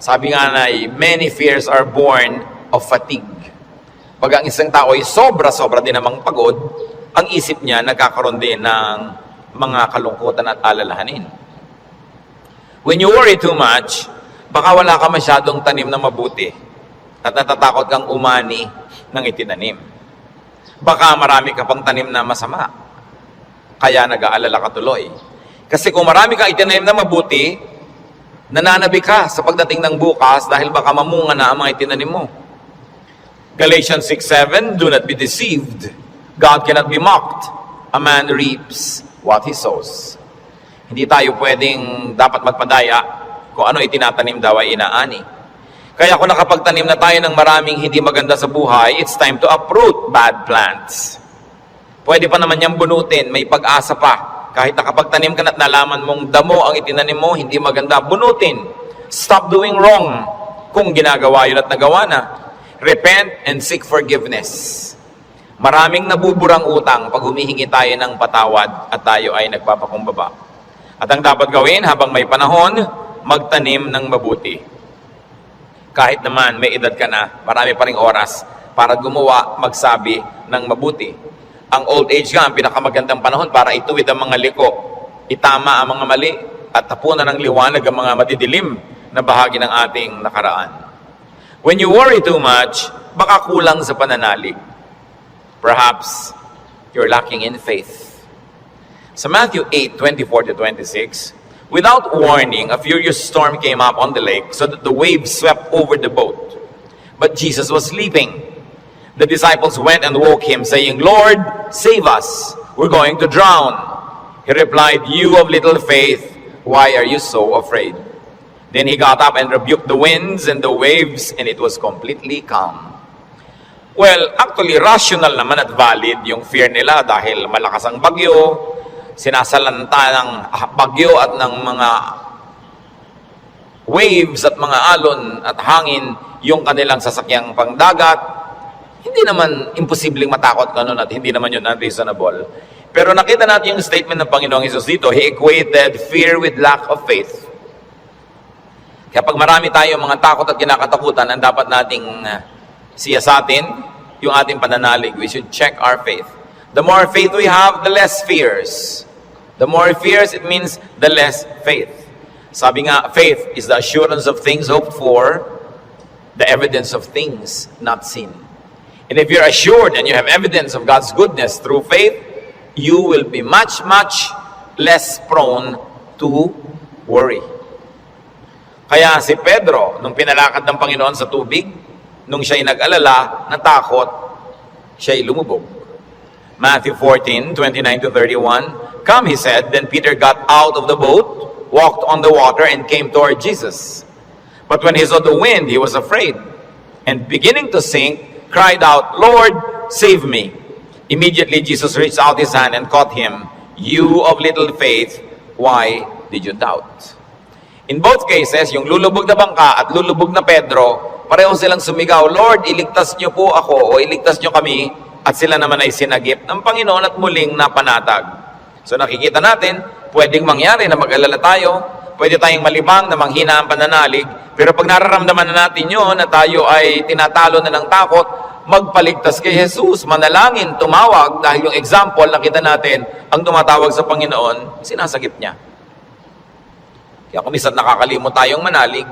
Sabi nga na, many fears are born of fatigue. Pag ang isang tao ay sobra-sobra din namang pagod, ang isip niya nagkakaroon din ng mga kalungkutan at alalahanin. When you worry too much, baka wala ka masyadong tanim na mabuti at natatakot kang umani ng itinanim. Baka marami ka pang tanim na masama, kaya nag-aalala ka tuloy. Kasi kung marami kang itinanim na mabuti, nananabi ka sa pagdating ng bukas dahil baka mamunga na ang mga itinanim mo. Galatians 6:7, do not be deceived. God cannot be mocked. A man reaps what he sows. Hindi tayo pwedeng dapat magpadaya kung ano itinatanim daw ay inaani. Kaya kung nakapagtanim na tayo ng maraming hindi maganda sa buhay, it's time to uproot bad plants. Pwede pa naman niyang bunutin, may pag-asa pa. Kahit nakapagtanim ka na't nalaman mong damo ang itinanim mo, hindi maganda, bunutin. Stop doing wrong kung ginagawa yun at nagawa na. Repent and seek forgiveness. Maraming nabuburang utang pag humihingi tayo ng patawad at tayo ay nagpapakumbaba. At ang dapat gawin habang may panahon, magtanim ng mabuti. Kahit naman may edad ka na, marami pa ring oras para gumawa, magsabi ng mabuti. Ang old age nga, ang pinakamagandang panahon para ituwid ang mga liko, itama ang mga mali, at tapunan ng liwanag ang mga madidilim na bahagi ng ating nakaraan. When you worry too much, baka kulang sa pananalig. Perhaps you're lacking in faith. Sa Matthew 8:24-26, without warning, a furious storm came up on the lake so that the waves swept over the boat. But Jesus was sleeping. The disciples went and woke him, saying, Lord, save us. We're going to drown. He replied, you of little faith, why are you so afraid? Then he got up and rebuked the winds and the waves, and it was completely calm. Well, actually, rational naman at valid yung fear nila dahil malakas ang bagyo, sinasalanta ng bagyo at ng mga waves at mga alon at hangin yung kanilang sasakyang pangdagat. Hindi naman imposibleng matakot ka nun at hindi naman yun unreasonable. Pero nakita natin yung statement ng Panginoong Hesus dito. He equated fear with lack of faith. Kaya pag marami tayo mga takot at kinakatakutan, ang dapat nating siyasatin yung ating pananalig. We should check our faith. The more faith we have, the less fears. The more fears, it means the less faith. Sabi nga, faith is the assurance of things hoped for, the evidence of things not seen. And if you're assured and you have evidence of God's goodness through faith, you will be much, much less prone to worry. Kaya si Pedro, nung pinalakad ng Panginoon sa tubig, nung siya'y nag-alala, natakot, siya'y lumubog. Matthew 14:29-31, come, he said. Then Peter got out of the boat, walked on the water, and came toward Jesus. But when he saw the wind, he was afraid, and beginning to sink, cried out, Lord, save me. Immediately Jesus reached out his hand and caught him. You of little faith, why did you doubt? In both cases, yung lulubog na bangka at lulubog na Pedro, pareho silang sumigaw, Lord, iligtas niyo po ako o iligtas niyo kami. At sila naman ay sinagip ng Panginoon at muling napanatag. So nakikita natin, pwedeng mangyari na mag-alala tayo, pwede tayong malibang na manghina ang pananalig, pero pag nararamdaman na natin yun, na tayo ay tinatalo na ng takot, magpaligtas kay Jesus, manalangin, tumawag, dahil yung example, nakita natin, ang tumatawag sa Panginoon, sinasagip niya. Kaya kung minsan nakakalimot tayong manalig,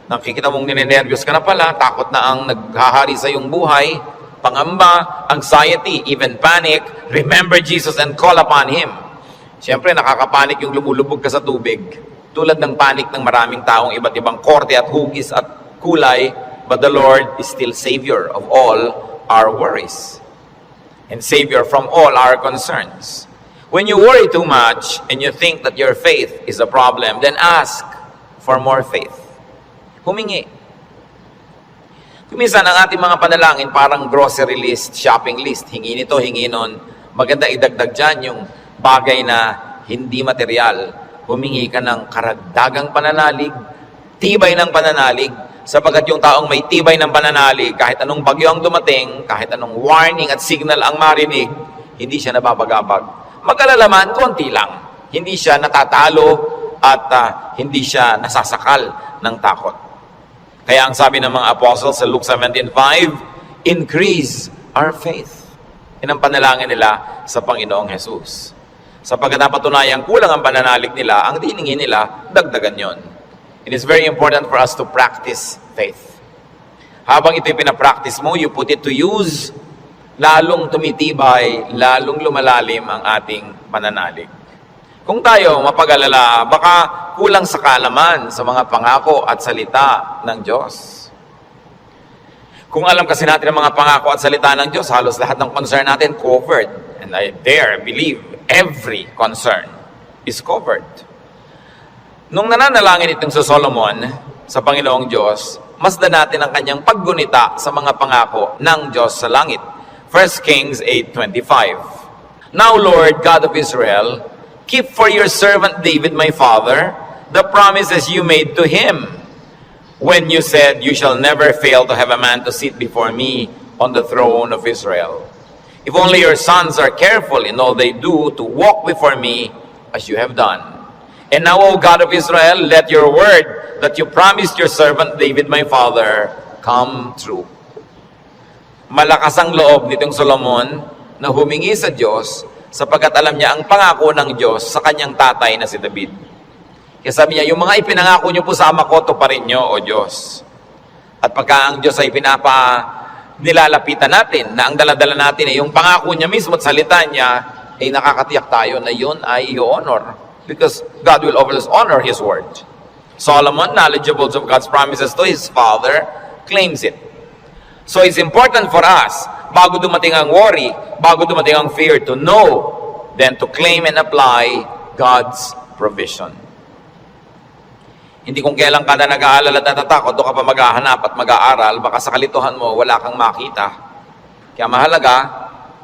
nakikita mong ninenervyos ka na pala, takot na ang naghahari sa iyong buhay, pangamba, anxiety, even panic, remember Jesus and call upon Him. Siyempre, nakakapanik yung lumulubog ka sa tubig. Tulad ng panik ng maraming taong iba't ibang korte at hugis at kulay, but the Lord is still Savior of all our worries and Savior from all our concerns. When you worry too much and you think that your faith is a problem, then ask for more faith. Humingi. Kuminsan ang ating mga panalangin parang grocery list, shopping list. Hingi nito, hingi nun. Maganda idagdag dyan yung bagay na hindi material. Humingi ka ng karagdagang pananalig, tibay ng pananalig, sapagkat yung taong may tibay ng pananalig, kahit anong bagyo ang dumating, kahit anong warning at signal ang marinig, hindi siya nababagabag. Mag-alala man, konti lang. Hindi siya natatalo at hindi siya nasasakal ng takot. Kaya ang sabi ng mga apostles sa Luke 17:5, increase our faith. Yan ang panalangin nila sa Panginoong Jesus. Sapagkat napatunayang kulang ang pananalig nila, ang diningin nila, dagdagan yon. It is very important for us to practice faith. Habang ito'y pinapractice mo, you put it to use, lalong tumitibay, lalong lumalalim ang ating pananalig. Kung tayo mapag-alala, baka kulang sa kaalaman sa mga pangako at salita ng Diyos. Kung alam kasi natin ang mga pangako at salita ng Diyos, halos lahat ng concern natin covered. And I dare believe every concern is covered. Nung nananalangin itong sa Solomon, sa Panginoong Diyos, masdan natin ang kanyang paggunita sa mga pangako ng Diyos sa langit. 1 Kings 8:25. Now, Lord, God of Israel, keep for your servant David, my father, the promises you made to him when you said, you shall never fail to have a man to sit before me on the throne of Israel. If only your sons are careful in all they do to walk before me as you have done. And now, O God of Israel, let your word that you promised your servant David, my father, come true. Malakas ang loob nitong Solomon na humingi sa Diyos sapagkat alam niya ang pangako ng Diyos sa kanyang tatay na si David. Kaya sabi niya, yung mga ipinangako niyo po sa ama ko, tuparin niyo, O Diyos. At pagka ang Diyos ay nilalapitan natin, na ang daladala natin ay yung pangako niya mismo at salita niya, ay nakakatiyak tayo na yun ay i-honor. Because God will always honor His word. Solomon, knowledgeable of God's promises to his father, claims it. So it's important for us, bago dumating ang worry, bago dumating ang fear, to know, then to claim and apply God's provision. Hindi kung kailan ka na nag-aalala at natatakot, doon ka pa maghahanap at mag-aaral, baka sa kalituhan mo, wala kang makita. Kaya mahalaga,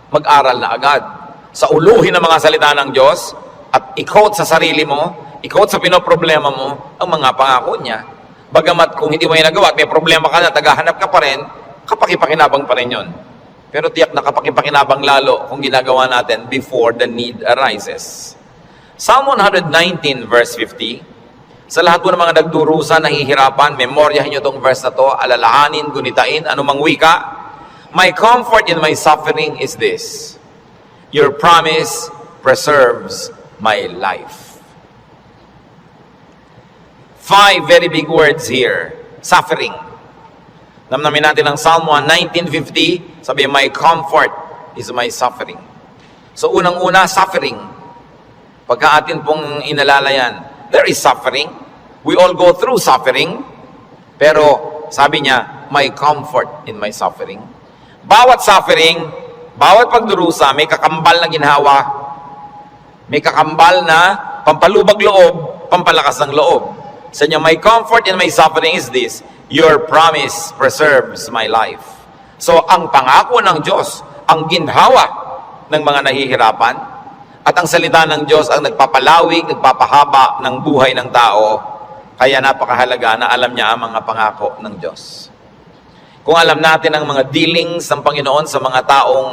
mag-aral na agad. Sa uluhin ng mga salita ng Diyos, at i-quote sa sarili mo, i-quote sa pinoproblema mo, ang mga pangako niya. Bagamat kung hindi mo yung nagawa at may problema ka na, tagahanap ka pa rin, kapakipakinabang pa rin yun. Pero tiyak na kapakipakinabang lalo kung ginagawa natin before the need arises. Psalm 119 verse 50, sa lahat po ng mga nagdurusa, nahihirapan, memoryahin nyo itong verse na to, alalahanin, gunitain, anumang wika. My comfort in my suffering is this: your promise preserves my life. 5 very big words here. Suffering. Namnamin natin ang Psalm 19:50, sabi, my comfort is my suffering. So unang-una, suffering. Pagka atin pong inalala yan, there is suffering. We all go through suffering. Pero sabi niya, my comfort in my suffering. Bawat suffering, bawat pagdurusa, may kakambal na ginhawa. May kakambal na pampalubag loob, pampalakas ng loob. Sa niya, my comfort in my suffering is this: your promise preserves my life. So, ang pangako ng Diyos, ang ginhawa ng mga nahihirapan, at ang salita ng Diyos ang nagpapalawig, nagpapahaba ng buhay ng tao. Kaya napakahalaga na alam niya ang mga pangako ng Diyos. Kung alam natin ang mga dealings ng Panginoon sa mga taong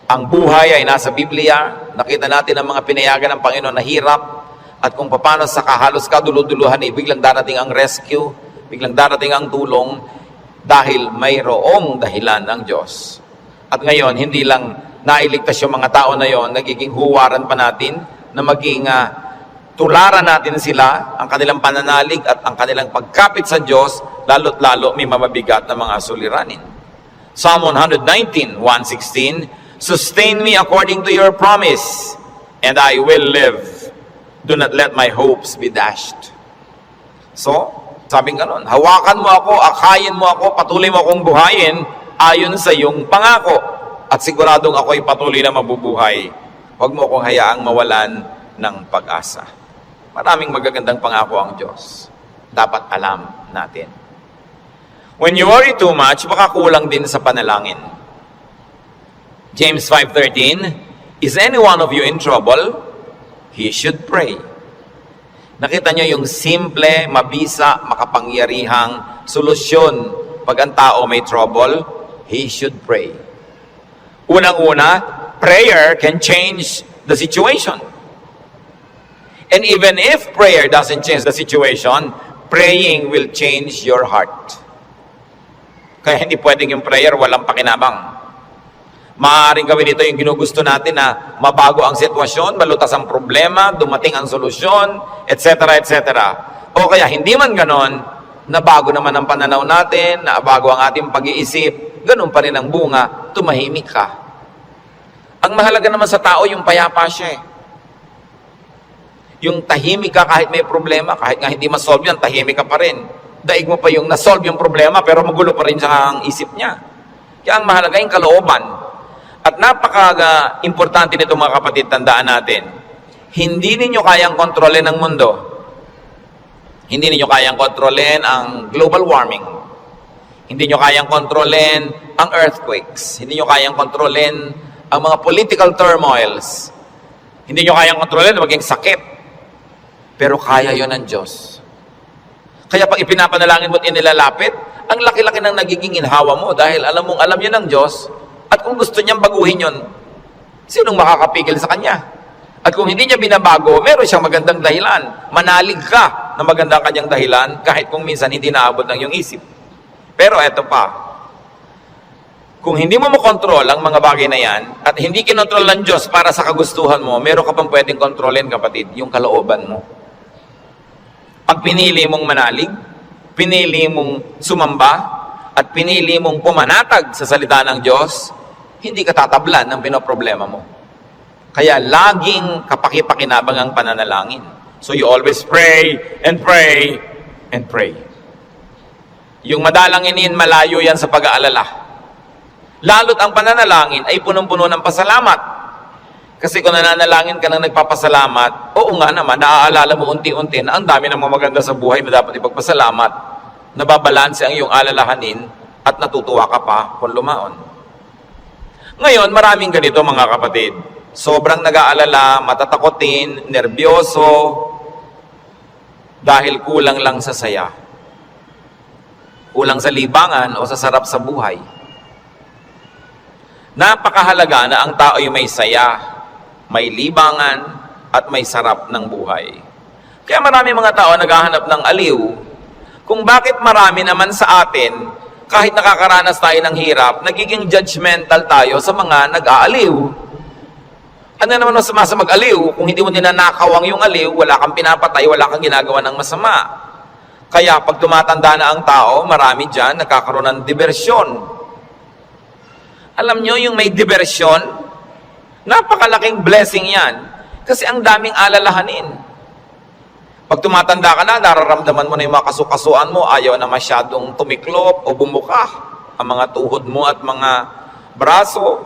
ang buhay ay nasa Biblia, nakita natin ang mga pinayagan ng Panginoon na hirap, at kung paano sa kahalos kaduluduluhan ay biglang darating ang rescue, biglang darating ang tulong, dahil mayroong dahilan ng Diyos. At ngayon, hindi lang nailigtas yung mga tao na yon, nagiging huwaran pa natin na maging tularan natin sila, ang kanilang pananalig at ang kanilang pagkapit sa Diyos, lalo't lalo may mamabigat na mga suliranin. Psalm 119, 116, sustain me according to your promise, and I will live. Do not let my hopes be dashed. So, sabi nga nun, hawakan mo ako, akayin mo ako, patuloy mo akong buhayin ayon sa iyong pangako. At siguradong ako'y patuloy na mabubuhay. Huwag mo akong hayaang mawalan ng pag-asa. Maraming magagandang pangako ang Diyos. Dapat alam natin. When you worry too much, baka kulang din sa panalangin. James 5:13, is any one of you in trouble? He should pray. Nakita nyo yung simple, mabisa, makapangyarihang solusyon pag ang tao may trouble, he should pray. Unang-una, prayer can change the situation. And even if prayer doesn't change the situation, praying will change your heart. Kaya hindi pwedeng yung prayer walang pakinabang. Maaaring gawin ito yung ginugusto natin na mabago ang sitwasyon, malutas ang problema, dumating ang solusyon, etc. etc. O kaya hindi man ganon, nabago naman ang pananaw natin, nabago ang ating pag-iisip, ganun pa rin ang bunga, tumahimik ka. Ang mahalaga naman sa tao, yung payapa siya eh. Yung tahimik ka kahit may problema, kahit nga hindi masolve yan, tahimik ka pa rin. Daig mo pa yung nasolve yung problema, pero magulo pa rin siya ang isip niya. Kaya ang mahalaga yung kalooban. At napaka-importante nito mga kapatid, tandaan natin, hindi ninyo kayang kontrolin ang mundo. Hindi ninyo kayang kontrolin ang global warming. Hindi nyo kayang kontrolin ang earthquakes. Hindi nyo kayang kontrolin ang mga political turmoils. Hindi nyo kayang kontrolin na maging sakit. Pero kaya yon ng Diyos. Kaya pag ipinapanalangin mo at inilalapit, ang laki-laki ng nagiging inhawa mo dahil alam mong alam yan ng Diyos. At kung gusto niyang baguhin yon, sinong makakapigil sa Kanya? At kung hindi niya binabago, meron siyang magandang dahilan. Manalig ka na magandang kanyang dahilan kahit kung minsan hindi naabot ng iyong isip. Pero eto pa, kung hindi mo makontrol ang mga bagay na yan at hindi kinontrol ng Diyos para sa kagustuhan mo, meron ka pang pwedeng kontrolin, kapatid, yung kalooban mo. Pag pinili mong manalig, pinili mong sumamba, at pinili mong pumanatag sa salita ng Diyos, hindi ka tatablan ng pinoproblema mo. Kaya laging kapaki-pakinabang ang pananalangin. So you always pray and pray and pray. Yung madalanginin, malayo yan sa pag-aalala. Lalo't ang pananalangin ay punong-puno ng pasalamat. Kasi kung nananalangin ka nang nagpapasalamat, oo nga naman, naaalala mo unti-unti na ang dami ng mga maganda sa buhay na dapat ipagpasalamat. Nababalanse ang iyong alalahanin at natutuwa ka pa kung lumaon. Ngayon, maraming ganito mga kapatid. Sobrang nag-aalala, matatakotin, nerbyoso, dahil kulang lang sa saya. Kulang sa libangan o sa sarap sa buhay. Napakahalaga na ang tao ay may saya, may libangan, at may sarap ng buhay. Kaya marami mga tao naghahanap ng aliw kung bakit marami naman sa atin, kahit nakakaranas tayo ng hirap, nagiging judgmental tayo sa mga nag-aaliw. Ano naman ang sama sa mag-aliw? Kung hindi mo ninanakaw ang yung aliw, wala kang pinapatay, wala kang ginagawa ng masama. Kaya pag tumatanda na ang tao, marami dyan nagkakaroon ng diversyon. Alam nyo, yung may diversyon, napakalaking blessing yan. Kasi ang daming alalahanin. Pag tumatanda ka na, nararamdaman mo na yung mga kasukasuan mo, ayaw na masyadong tumiklop o bumuka ang mga tuhod mo at mga braso.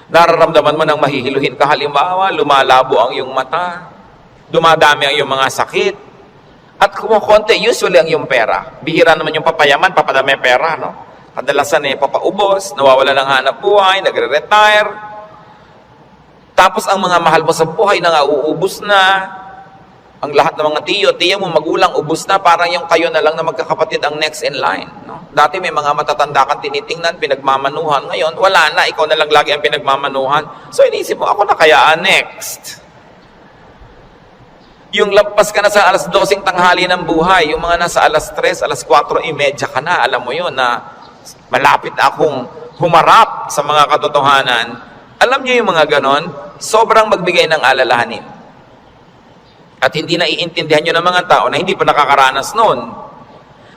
Nararamdaman mo nang mahihiluhin ka, halimbawa, lumalabo ang iyong mata, dumadami ang iyong mga sakit, at kumukonti, usually ang iyong pera. Bihira naman yung papayaman, papadami pera, no? Kadalasan papaubos, nawawala ng hanap buhay, nagre-retire. Tapos ang mga mahal mo sa buhay na uubos na. Ang lahat ng mga tiyo mo, magulang, ubos na, parang yung kayo na lang na magkakapatid ang next in line. No? Dati may mga matatanda kang tinitingnan, pinagmamanuhan. Ngayon, wala na, ikaw na lang lagi ang pinagmamanuhan. So inisip mo, ako na kaya next. Yung lampas ka na sa alas 12 tanghali ng buhay, yung mga nasa alas 3, alas 4:30 ka na, alam mo yun na malapit akong humarap sa mga katotohanan. Alam niyo yung mga ganon, sobrang magbigay ng alalahanin. At hindi naiintindihan nyo ng mga tao na hindi pa nakakaranas noon.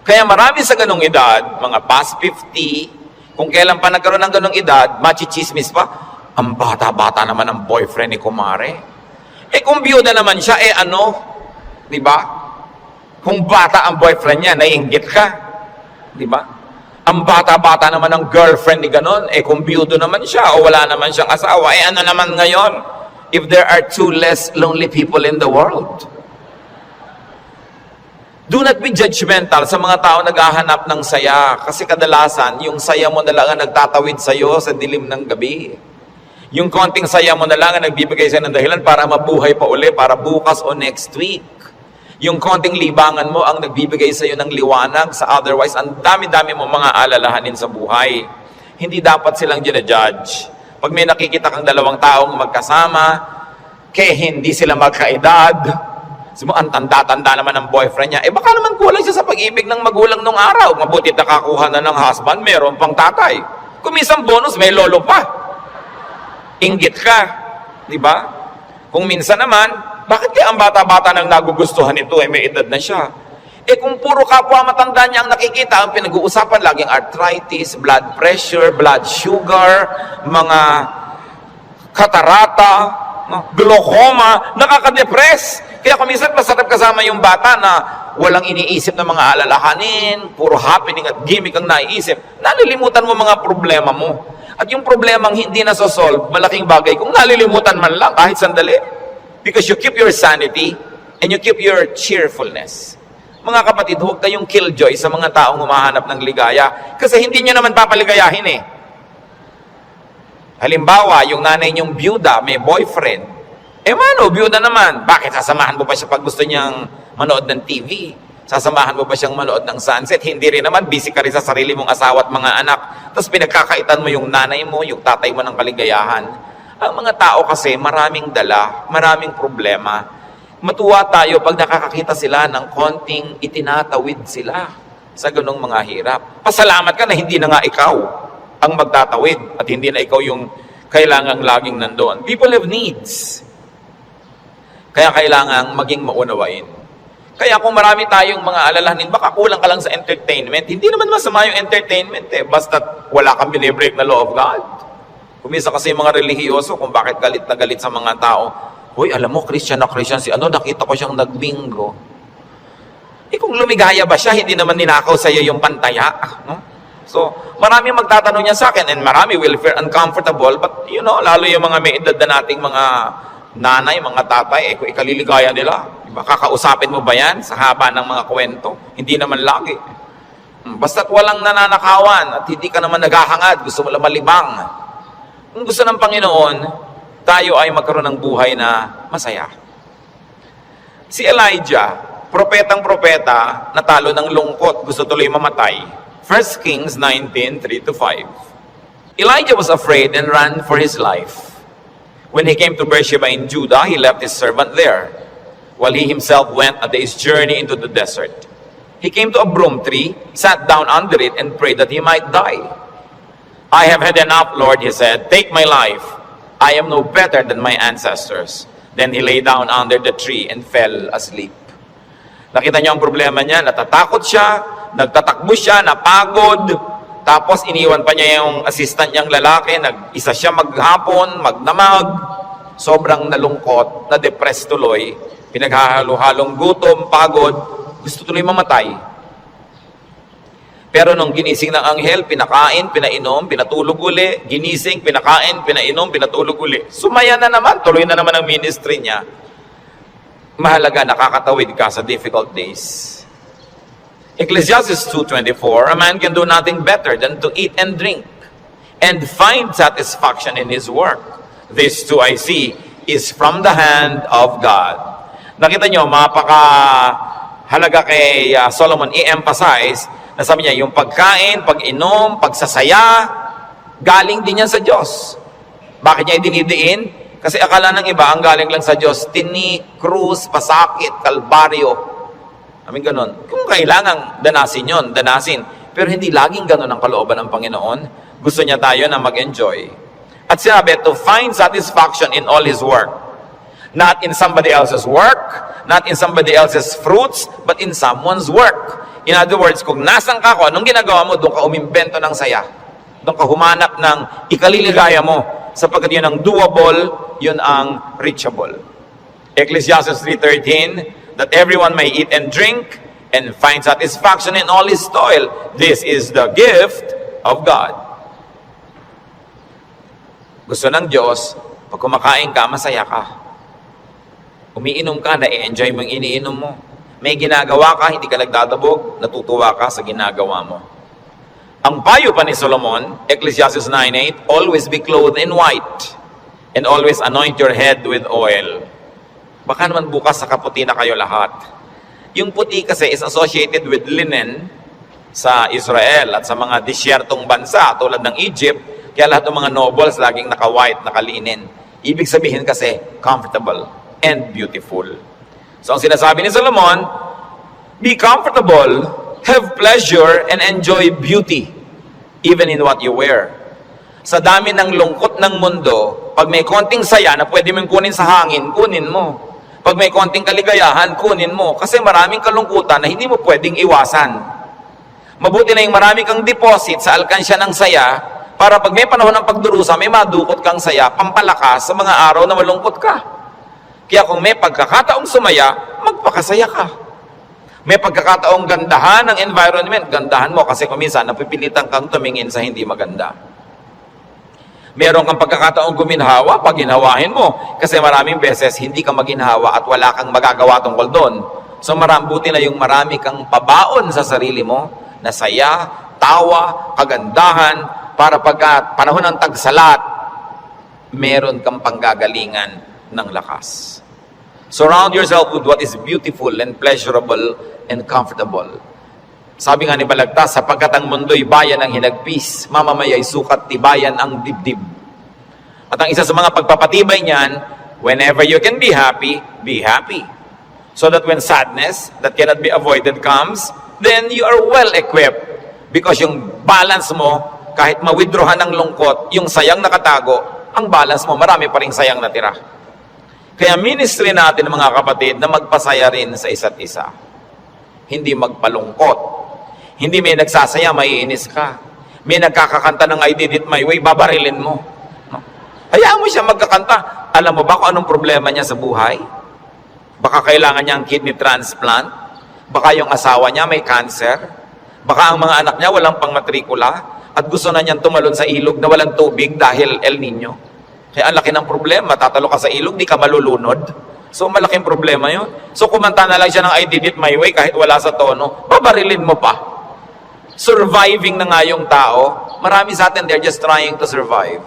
Kaya marami sa ganong edad, mga past 50, kung kailan pa nagkaroon ng ganong edad, machichismis pa, ang bata-bata naman ang boyfriend ni Kumare. Kung biyuda naman siya, ano? Diba? Kung bata ang boyfriend niya, naiinggit ka. Diba? Ang bata-bata naman ang girlfriend ni ganon, kung biyudo naman siya o wala naman siyang asawa, ano naman ngayon? If there are 2 less lonely people in the world. Do not be judgmental sa mga tao naghahanap ng saya. Kasi kadalasan, yung saya mo na lang ang nagtatawid sa'yo sa dilim ng gabi. Yung konting saya mo na lang ang nagbibigay sa'yo ng dahilan para mabuhay pa uli, para bukas o next week. Yung konting libangan mo ang nagbibigay sa'yo ng liwanag sa otherwise, ang dami-dami mo mga alalahanin sa buhay. Hindi dapat silang ginajudge. Pag may nakikita kang dalawang taong magkasama, kaya hindi sila magkaedad, Ang tanda-tanda naman ng boyfriend niya. Baka naman kulang siya sa pag-ibig ng magulang nung araw. Mabuti nakakuha na ng husband, meron pang tatay. Kung minsan bonus, may lolo pa. Inggit ka. Di ba? Kung minsan naman, bakit kaya ang bata-bata nang nagugustuhan ito may edad na siya? Kung puro kapwa matanda niya ang nakikita, ang pinag-uusapan laging arthritis, blood pressure, blood sugar, mga katarata, glaucoma, nakaka-depress. Kaya kung minsan masarap kasama yung bata na walang iniisip na mga alalahanin, puro happening at gimmick ang naiisip, nalilimutan mo mga problema mo. At yung problemang hindi nasosolve, malaking bagay kung nalilimutan man lang kahit sandali. Because you keep your sanity and you keep your cheerfulness. Mga kapatid, huwag kayong killjoy sa mga taong humahanap ng ligaya kasi hindi nyo naman papaligayahin Halimbawa, yung nanay niyong byuda, may boyfriend. Mano, byuda naman. Bakit sasamahan mo pa siya pag gusto niyang manood ng TV? Sasamahan mo pa siyang manood ng sunset? Hindi rin naman, busy ka rin sa sarili mong asawa at mga anak. Tapos pinagkakaitan mo yung nanay mo, yung tatay mo ng kaligayahan. Ang mga tao kasi maraming dala, maraming problema. Matuwa tayo pag nakakakita sila ng konting itinatawid sila sa ganong mga hirap. Pasalamat ka na hindi na nga ikaw ang magtatawid at hindi na ikaw yung kailangang laging nandoon. People have needs. Kaya kailangang maging maunawain. Kaya kung marami tayong mga alalahanin, baka kulang ka lang sa entertainment. Hindi naman masama yung entertainment basta wala kang binibreak na law of God. Kumisa kasi yung mga relihiyoso kung bakit galit na galit sa mga tao. Hoy, alam mo, Christian na Christian si nakita ko siyang nagbingo. Kung lumigaya ba siya, hindi naman ninakaw sa iyo yung pantaya. No? So, marami magtatanong niya sa akin and marami will feel uncomfortable but lalo yung mga may edad na nating mga nanay, mga tatay, kung ikaliligaya nila, diba? Kakausapin mo ba yan sa haba ng mga kwento? Hindi naman lagi. Basta't walang nananakawan at hindi ka naman naghahangad, gusto mo lang malibang. Kung gusto ng Panginoon, tayo ay magkaroon ng buhay na masaya. Si Elijah, propetang-propeta, natalo ng lungkot, gusto tuloy mamatay. 1 Kings 19:3-5. Elijah was afraid and ran for his life. When he came to Beersheba in Judah, he left his servant there, while he himself went a day's journey into the desert. He came to a broom tree, sat down under it, and prayed that he might die. I have had enough, Lord, he said. Take my life. I am no better than my ancestors. Then he lay down under the tree and fell asleep. Nakita niyo ang problema niya, natatakot siya, nagtatakbo siya, napagod, tapos iniwan pa niya yung assistant niyang lalaki, nag-isa siya maghapon, magdamag, sobrang nalungkot, na-depressed tuloy, pinaghahalo-halong gutom, pagod, gusto tuloy mamatay. Pero nung ginising ng anghel, pinakain, pinainom, pinatulog uli, ginising, pinakain, pinainom, pinatulog uli. Sumaya na naman, tuloy na naman ang ministry niya. Mahalaga, nakakatawid ka sa difficult days. Ecclesiastes 2:24, a man can do nothing better than to eat and drink and find satisfaction in his work. This too I see is from the hand of God. Nakita nyo, mapaka-halaga kay Solomon i-emphasize na sabi niya, yung pagkain, pag-inom, pagsasaya, galing din yan sa Diyos. Bakit niya idinidiin? Kasi akala ng iba, ang galing lang sa Diyos, tinik, krus, pasakit, kalbaryo. Ganun. Kung kailangang danasin yon, danasin. Pero hindi laging ganun ang kalooban ng Panginoon. Gusto niya tayo na mag-enjoy. At sinabi, to find satisfaction in all His work. Not in somebody else's work, not in somebody else's fruits, but in someone's work. In other words, kung nasan ka ko, anong ginagawa mo, doon ka umimbento ng saya. Doon ka humanap ng ikaliligaya mo. Sapagkat yun ang doable, yun ang reachable. Ecclesiastes 3:13, that everyone may eat and drink and find satisfaction in all his toil. This is the gift of God. Gusto ng Diyos, pag kumakain ka, masaya ka. Umiinom ka, na-enjoy mo yung iniinom mo. May ginagawa ka, hindi ka nagdadabog, natutuwa ka sa ginagawa mo. Ang payo pa ni Solomon, Ecclesiastes 9:8, always be clothed in white and always anoint your head with oil. Baka naman bukas sa kaputi na kayo lahat. Yung puti kasi is associated with linen sa Israel at sa mga disyertong bansa tulad ng Egypt, kaya lahat ng mga nobles laging naka-white, naka-linen. Ibig sabihin kasi, comfortable and beautiful. So ang sinasabi ni Solomon, be comfortable, have pleasure, and enjoy beauty, even in what you wear. Sa dami ng lungkot ng mundo, pag may konting saya na pwede mong kunin sa hangin, kunin mo. Pag may konting kaligayahan, kunin mo. Kasi maraming kalungkutan na hindi mo pwedeng iwasan. Mabuti na yung marami kang deposit sa alkansya ng saya, para pag may panahon ng pagdurusa, may madukot kang saya, pampalakas sa mga araw na malungkot ka. Kaya kung may pagkakataong sumaya, magpakasaya ka. May pagkakataong gandahan ng environment, gandahan mo kasi kung minsan napipilitan kang tumingin sa hindi maganda. Meron kang pagkakataong guminhawa, pag ginhawahin mo. Kasi maraming beses hindi ka maginhawa at wala kang magagawa tungkol doon. So marambuti na yung marami kang pabaon sa sarili mo na saya, tawa, kagandahan, para pagka panahon ng tagsalat, meron kang panggagalingan ng lakas. Surround yourself with what is beautiful and pleasurable and comfortable. Sabi nga ni Balagtas, sapagkat ang mundo'y bayan ng hinagpis, mamamaya'y sukat tibayan ang dibdib. At ang isa sa mga pagpapatibay niyan, whenever you can be happy, be happy. So that when sadness that cannot be avoided comes, then you are well equipped. Because yung balance mo, kahit ma-withdrawhan ng lungkot, yung sayang nakatago, ang balance mo, marami pa rin sayang natira. Kaya ministry natin, mga kapatid, na magpasaya rin sa isa't isa. Hindi magpalungkot. Hindi may nagsasaya, maiinis ka. May nagkakakanta ng I did it my way, babarilin mo. No? Hayaan mo siya magkakanta. Alam mo ba kung anong problema niya sa buhay? Baka kailangan niya ang kidney transplant. Baka yung asawa niya may cancer. Baka ang mga anak niya walang pangmatrikula. At gusto na niyang tumalon sa ilog na walang tubig dahil El Nino. Kaya ang laki ng problema. Tatalo ka sa ilog, di ka malulunod. So malaking problema yun. So kumanta na lang siya ng I did it my way kahit wala sa tono, babarilin mo pa. Surviving na nga yung tao. Marami sa atin, they're just trying to survive.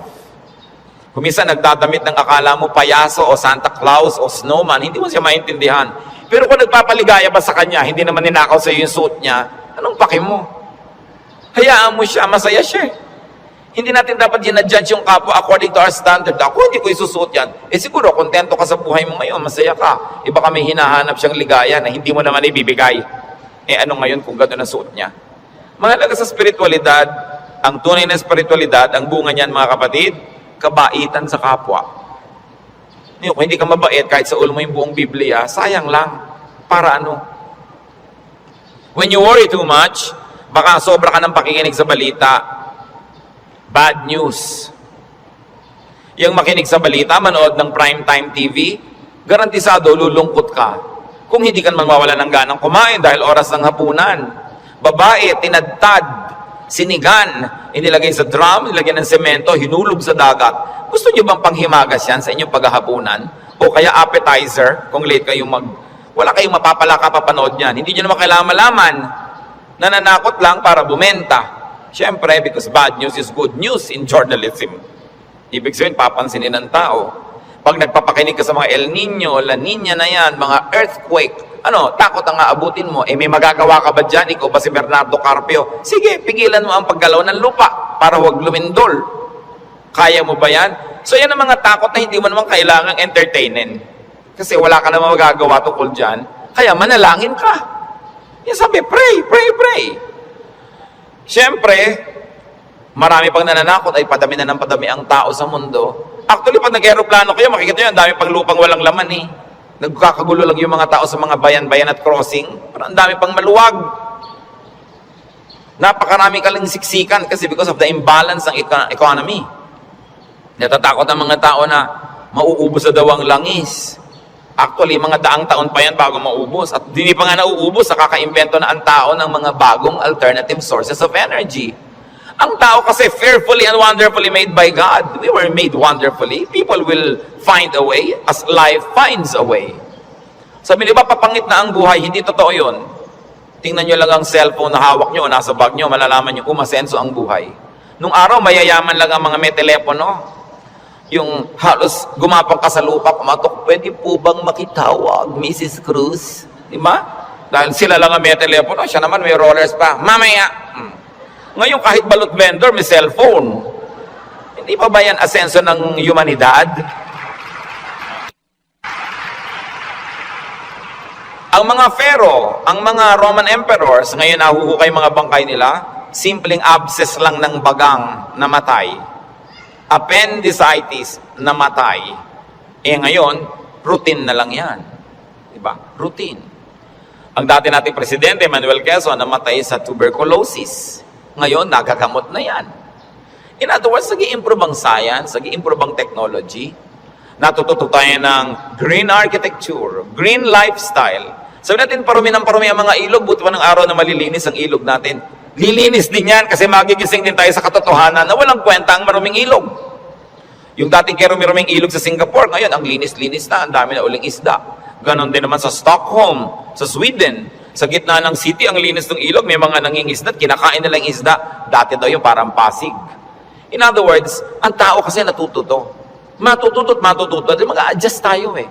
Kung minsan nagdadamit ng akala mo payaso o Santa Claus o snowman, hindi mo siya maintindihan. Pero kung nagpapaligaya pa sa kanya, hindi naman ninakaw sa iyo yung suit niya, anong paki mo? Hayaan mo siya, masaya siya. Hindi natin dapat ginadjudge yung kapwa according to our standard. Ako, hindi ko isusuot yan. Eh siguro, kontento ka sa buhay mo ngayon, masaya ka. Iba ka may hinahanap siyang ligaya na hindi mo naman ibibigay. Eh ano ngayon kung gano'n ang suot niya? Mahalaga sa spiritualidad, ang tunay na spiritualidad, ang bunga niyan mga kapatid, kabaitan sa kapwa. Kung hindi ka mabait, kahit sa ulo mo yung buong Biblia, sayang lang. Para ano? When you worry too much, baka sobra ka ng pakikinig sa balita. Bad news. Yung makinig sa balita, manood ng primetime TV, garantisado lulungkot ka. Kung hindi ka mawawala ng ganang kumain dahil oras ng hapunan. Babae, tinadtad, sinigan, inilagay sa drum, nilagyan ng semento, hinulog sa dagat. Gusto niyo bang panghimagas yan sa inyong paghahapunan? O kaya appetizer, kung late kayong wala kayong mapapala kapapanood niyan. Hindi niyo naman kailangan malaman. Nananakot lang para bumenta. Siyempre, because bad news is good news in journalism. Ibig sabihin, papansinin ng tao. Pag nagpapakinig ka sa mga El Nino, La Nina na yan, mga earthquake, takot ang aabutin mo. Eh, may magagawa ka ba dyan? Ikaw ba si Bernardo Carpio? Sige, pigilan mo ang paggalaw ng lupa para huwag lumindol. Kaya mo ba yan? So, yan ang mga takot na hindi mo naman kailangang entertainin. Kasi wala ka naman magagawa tungkol dyan. Kaya manalangin ka. Yan sabi, pray, pray, pray. Siyempre, marami pang nananakot ay padami na ng padami ang tao sa mundo. Actually, pag nag-aeroplano kayo, makikita nyo, ang dami pang lupang walang laman eh. Nagkakagulo lang yung mga tao sa mga bayan-bayan at crossing. Parang ang dami pang maluwag. Napakarami ka lang siksikan kasi because of the imbalance ng economy. Natatakot ang mga tao na mauubos sa daw ang langis. Actually, mga daang taon pa yan bago maubos. At hindi pa nga nauubos, nakaka-invento na ang tao ng mga bagong alternative sources of energy. Ang tao kasi fearfully and wonderfully made by God. We were made wonderfully. People will find a way as life finds a way. Sabi niyo ba, papangit na ang buhay? Hindi totoo yun. Tingnan nyo lang ang cellphone na hawak nyo o nasa bag nyo, malalaman nyo umasenso ang buhay. Nung araw, mayayaman lang ang mga may telepono. Yung halos gumapang ka sa lupa, kumatok, pwede po bang makitawag, Mrs. Cruz? Diba? Dahil sila lang ang may telepono, siya naman may rollers pa. Mamaya! Ngayon, kahit balot vendor, may cellphone. Hindi pa ba yan asenso ng humanidad? Ang mga pharaoh, ang mga Roman emperors, ngayon nahuhukay mga bangkay nila, simpleng abscess lang ng bagang namatay. Appendicitis namatay. Ngayon, routine na lang yan. Diba? Routine. Ang dati nating presidente, Manuel Quezon, namatay sa tuberculosis. Ngayon, nagagamot na yan. In other words, nag-i-improve ang science, nag-i-improve ang technology, natututo tayo ng green architecture, green lifestyle. Sabi natin, parumi ng parumi ang mga ilog, buti pa ng araw na malilinis ang ilog natin. Lilinis din yan kasi magigising din tayo sa katotohanan na walang kwenta ang maruming ilog. Yung dating kerumi-ruming ilog sa Singapore, ngayon, ang linis-linis na, ang dami na uling isda. Ganon din naman sa Stockholm, sa Sweden. Sa gitna ng city, ang linis ng ilog, may mga nangingisda, kinakain nilang isda. Dati daw yung parang Pasig. In other words, ang tao kasi natututo. Matututo, mag-a-adjust tayo eh.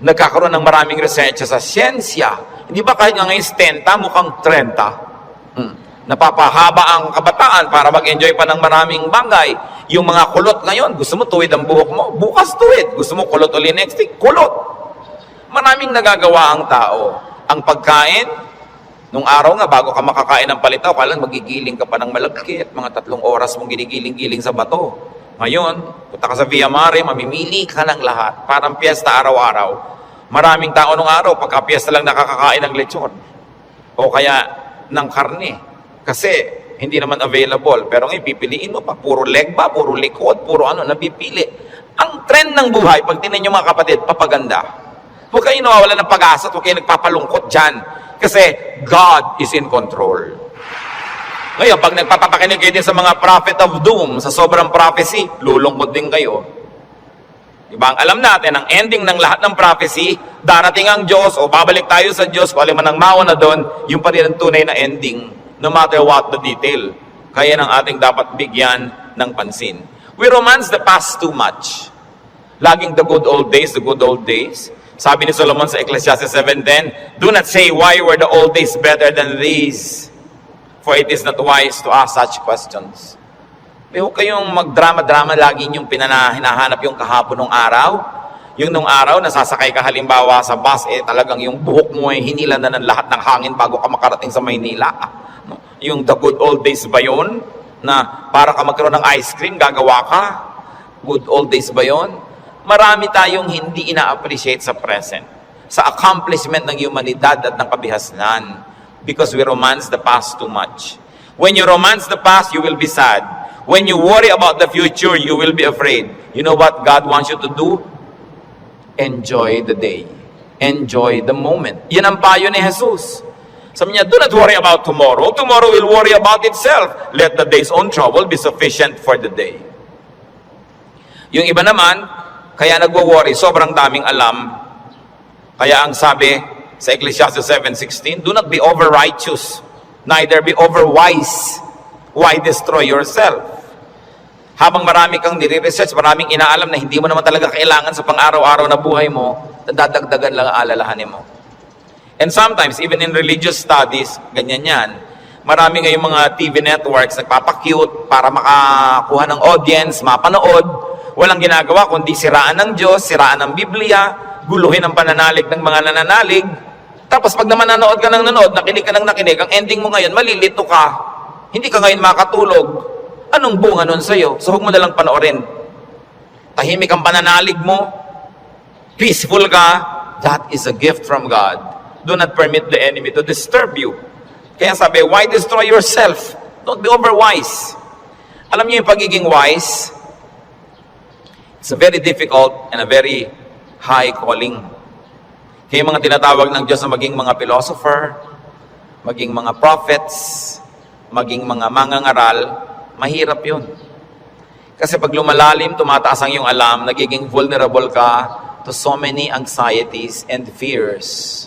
Nagkakaroon ng maraming research sa siyensya. Hindi ba kahit nga ngayon 10, mukhang 30? Napapahaba ang kabataan para mag-enjoy pa ng maraming bagay. Yung mga kulot ngayon, gusto mo tuwid ang buhok mo, bukas tuwid. Gusto mo kulot ulit next week, kulot. Maraming nagagawa ang tao. Ang pagkain, nung araw nga, bago ka makakain ng palitaw, kailan magigiling ka pa ng malagkit, mga 3 oras mong ginigiling-giling sa bato. Ngayon, punta ka sa Via Mare, mamimili ka ng lahat. Parang piyesta araw-araw. Maraming tao nung araw, pagka piyesta lang nakakakain ng lechon. O kaya ng karne. Kasi hindi naman available. Pero ngayon, pipiliin mo pa. Puro leg ba, puro likod, puro napipili. Ang trend ng buhay, pag tinan nyo mga kapatid, papaganda. Huwag kayo nawawala ng pag-asa at huwag kayo nagpapalungkot dyan. Kasi God is in control. Ngayon, pag nagpapapakinig kayo din sa mga prophet of doom, sa sobrang prophecy, lulungkot din kayo. Diba? Ang alam natin, ang ending ng lahat ng prophecy, darating ang Diyos o babalik tayo sa Diyos, kung alin man ang mawa na doon, yung pa rin ang tunay na ending, no matter what the detail. Kaya nang ating dapat bigyan ng pansin. We romance the past too much. Laging the good old days, the good old days. Sabi ni Solomon sa Ecclesiastes 7:10, do not say, why were the old days better than these? For it is not wise to ask such questions. Huwag kayong magdrama-drama lagi yung hinahanap yung kahapon ng araw. Yung nung araw, nasasakay ka halimbawa sa bus, talagang yung buhok mo ay hinila na ng lahat ng hangin bago ka makarating sa Maynila. Yung the good old days ba yun? Na para ka magkaroon ng ice cream, gagawa ka? Good old days ba yun? Marami tayong hindi ina-appreciate sa present. Sa accomplishment ng humanidad at ng kabihasnan. Because we romance the past too much. When you romance the past, you will be sad. When you worry about the future, you will be afraid. You know what God wants you to do? Enjoy the day. Enjoy the moment. Yan ang payo ni Jesus. Sabi niya, do not worry about tomorrow. Tomorrow will worry about itself. Let the day's own trouble be sufficient for the day. Yung iba naman, kaya nagwo-worry, sobrang daming alam. Kaya ang sabi sa Ecclesiastes 7:16, do not be over-righteous, neither be over-wise. Why destroy yourself? Habang marami kang nire-research, maraming inaalam na hindi mo naman talaga kailangan sa pang-araw-araw na buhay mo, dadagdagan lang ang alalahanin mo. And sometimes, even in religious studies, ganyan yan. Marami ngayong mga TV networks nagpapakute para makakuha ng audience, mapanood. Walang ginagawa kundi siraan ng Diyos, siraan ng Biblia, guluhin ang pananalig ng mga nananalig. Tapos pag naman nanood ka ng nanood, nakinig ka ng nakinig, ang ending mo ngayon, malilito ka. Hindi ka ngayon makatulog. Anong bunga nun sa'yo? So huwag mo nalang panoorin. Tahimik ang pananalig mo. Peaceful ka. That is a gift from God. Do not permit the enemy to disturb you. Kaya sabi, why destroy yourself? Don't be overwise. Alam niyo yung pagiging wise, it's a very difficult and a very high calling. Kaya mga tinatawag ng Diyos na maging mga philosopher, maging mga prophets, maging mga mangangaral, mahirap yun. Kasi pag lumalalim, tumataas ang iyong alam, nagiging vulnerable ka to so many anxieties and fears.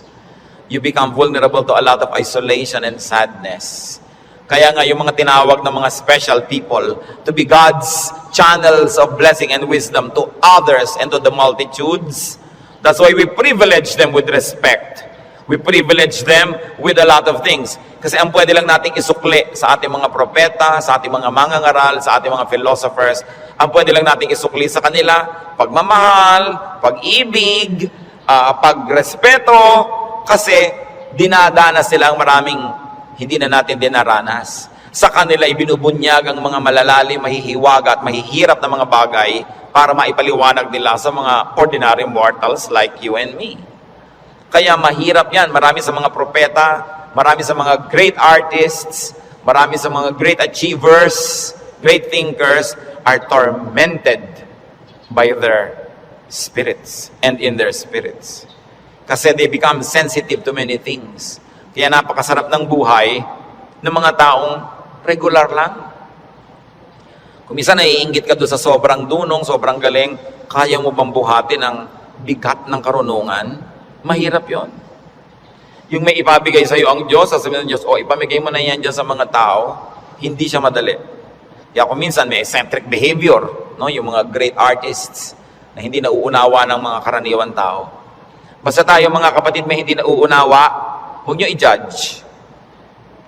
You become vulnerable to a lot of isolation and sadness. Kaya nga yung mga tinawag ng mga special people to be God's channels of blessing and wisdom to others and to the multitudes. That's why we privilege them with respect. We privilege them with a lot of things. Kasi ang pwede lang nating isukli sa ating mga propeta, sa ating mga mangangaral, sa ating mga philosophers, ang pwede lang nating isukli sa kanila, pagmamahal, pag-ibig, pagrespeto, Kasi dinadanas nila ang maraming hindi na natin dinaranas. Sa kanila ibinubunyag ang mga malalalim, mahihiwaga at mahihirap na mga bagay para maipaliwanag nila sa mga ordinary mortals like you and me. Kaya mahirap yan. Marami sa mga propeta, marami sa mga great artists, marami sa mga great achievers, great thinkers are tormented by their spirits and in their spirits. Kasi they become sensitive to many things. Kaya napakasarap ng buhay ng mga taong regular lang. Kung minsan naiinggit ka doon sa sobrang dunong, sobrang galing, kaya mo bang buhatin ang bigat ng karunungan? Mahirap yon. Yung may ipabigay sa iyo ang Diyos, sasabihin ng Diyos, ipamigay mo na yan dyan sa mga tao, hindi siya madali. Kaya kung minsan may eccentric behavior, no? Yung mga great artists na hindi nauunawa ng mga karaniwan tao. Basta tayo mga kapatid may hindi nauunawa, huwag nyo i-judge.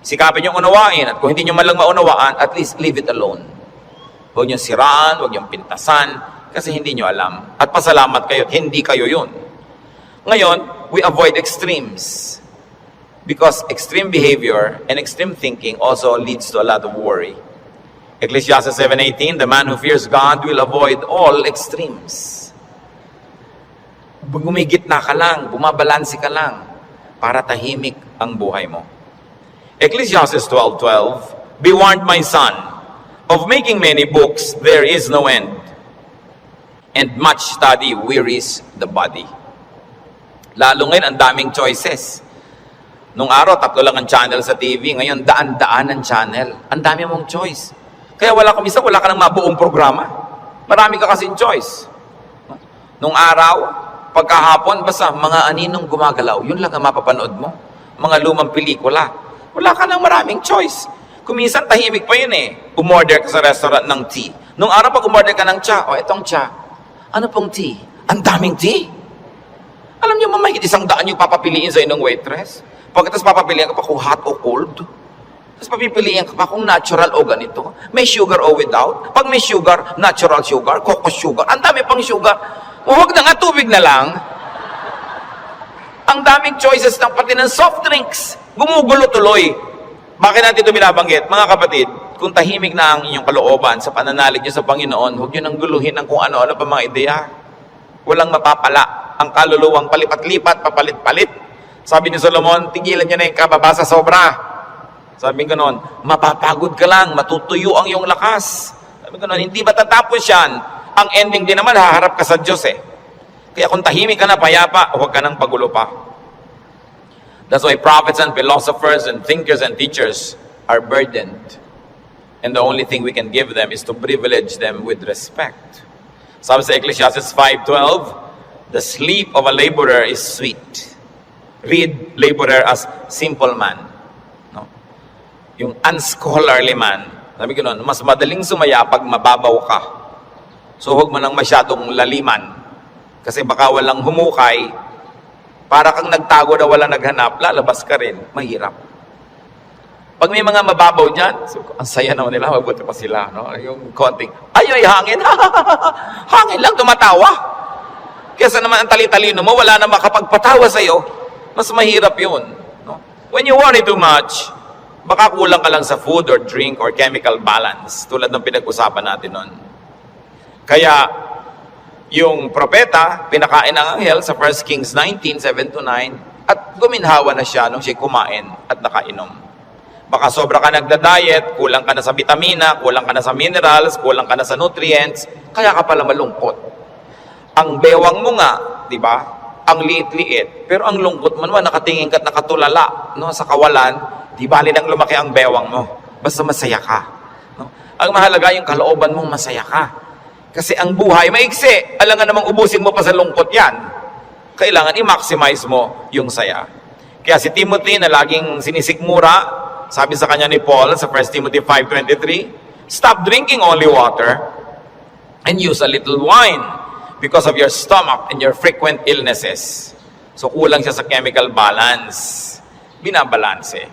Sikapin nyo unawain, at kung hindi nyo man lang maunawaan, at least leave it alone. Huwag nyo siraan, huwag nyo pintasan, kasi hindi nyo alam. At pasalamat kayo, hindi kayo yun. Ngayon, we avoid extremes. Because extreme behavior and extreme thinking also leads to a lot of worry. Ecclesiastes 7:18, the man who fears God will avoid all extremes. Gumigitna ka lang, bumabalansi ka lang, para tahimik ang buhay mo. Ecclesiastes 12:12, be warned, my son, of making many books there is no end, and much study wearies the body. Lalo ngayon, ang daming choices. Nung araw, 3 lang ang channel sa TV. Ngayon, daan-daan ang channel. Ang dami mong choice. Kaya wala ka ng mabuong programa. Marami ka kasing choice. Nung araw, pagkahapon, basta mga aninong gumagalaw, yun lang ang mapapanood mo. Mga lumang pelikula. Wala ka ng maraming choice. Kuminsan, tahimik pa yun eh. Umorder ka sa restaurant ng tea. Nung araw, pag umorder ka ng cha, itong cha. Ano pong tea? Ang daming tea. Alam niyo, mamahit 100 yung papapiliin sa inong waitress. Pagkatapos papapiliin ka pa kung hot o cold. Tapos papipiliin ka pa kung natural o ganito. May sugar o without. Pag may sugar, natural sugar, coco sugar. Ang dami pang sugar. Huwag na nga, tubig na lang. Ang daming choices ng pati ng soft drinks. Gumugulo tuloy. Bakit natin ito binabanggit? Mga kapatid, kung tahimik na ang inyong kalooban sa pananalig niyo sa Panginoon, huwag niyo nang guluhin ng kung ano-ano pa mga ideya. Walang mapapala. Ang kaluluwang palipat-lipat, papalit-palit. Sabi ni Solomon, tigilan niyo na yung kababasa sobra. Sabi ko noon, mapapagod ka lang, matutuyo ang iyong lakas. Sabi ko noon, hindi ba tatapos yan? Ang ending din naman, haharap ka sa Diyos eh. Kaya kung tahimik ka na, payapa, huwag ka nang pagulo pa. That's why prophets and philosophers and thinkers and teachers are burdened. And the only thing we can give them is to privilege them with respect. Sabi sa Ecclesiastes 5:12, the sleep of a laborer is sweet. Read laborer as simple man. No? Yung unscholarly man, sabi ko noon, mas madaling sumaya pag mababaw ka. So huwag mo nang masyadong laliman. Kasi baka walang humukay, para kang nagtago na wala naghanap, lalabas ka rin, mahirap. Pag may mga mababaw dyan, so, ang saya naman nila, mabuti pa sila. No? Yung konting, ay hangin, hangin lang, tumatawa. Kesa naman ang tali-talino mo, wala na makapagpatawa sa'yo, mas mahirap yun. No? When you worry too much, baka kulang ka lang sa food or drink or chemical balance, tulad ng pinag-usapan natin nun. Kaya, yung propeta, pinakain ng anghel sa 1 Kings 19:7-9, at guminhawa na siya nung siya kumain at nakainom. Baka sobra ka nagda-diet, kulang ka na sa vitamina, kulang ka na sa minerals, kulang ka na sa nutrients, kaya ka pala malungkot. Ang bewang mo nga, di ba? Ang liit-liit, pero ang lungkot mo naman, nakatingin ka at nakatulala, no, sa kawalan, di bali nang lumaki ang bewang mo. Basta masaya ka. No? Ang mahalaga yung kalooban mong masaya ka. Kasi ang buhay maigsi. Alangan namang ubusin mo pa sa lungkot yan. Kailangan i-maximize mo yung saya. Kaya si Timothy na laging sinisikmura, sabi sa kanya ni Paul sa 1 Timothy 5:23, stop drinking only water and use a little wine because of your stomach and your frequent illnesses. So kulang siya sa chemical balance. Binabalanse.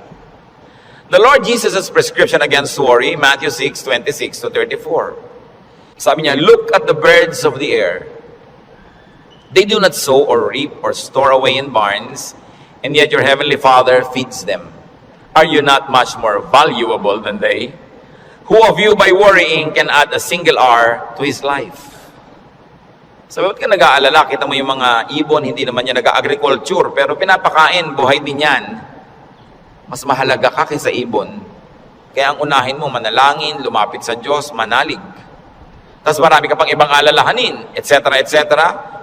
The Lord Jesus' prescription against worry, Matthew 6:26-34. Sabi niya, look at the birds of the air. They do not sow or reap or store away in barns, and yet your heavenly Father feeds them. Are you not much more valuable than they? Who of you by worrying can add a single hour to his life? So, bakit ka nag-aalala? Kita mo yung mga ibon, hindi naman yan nag-agriculture, pero pinapakain, buhay din yan. Mas mahalaga ka kaysa ibon. Kaya ang unahin mo, manalangin, lumapit sa Diyos, manalig. Tapos marami ka pang ibang alalahanin, etc., etc.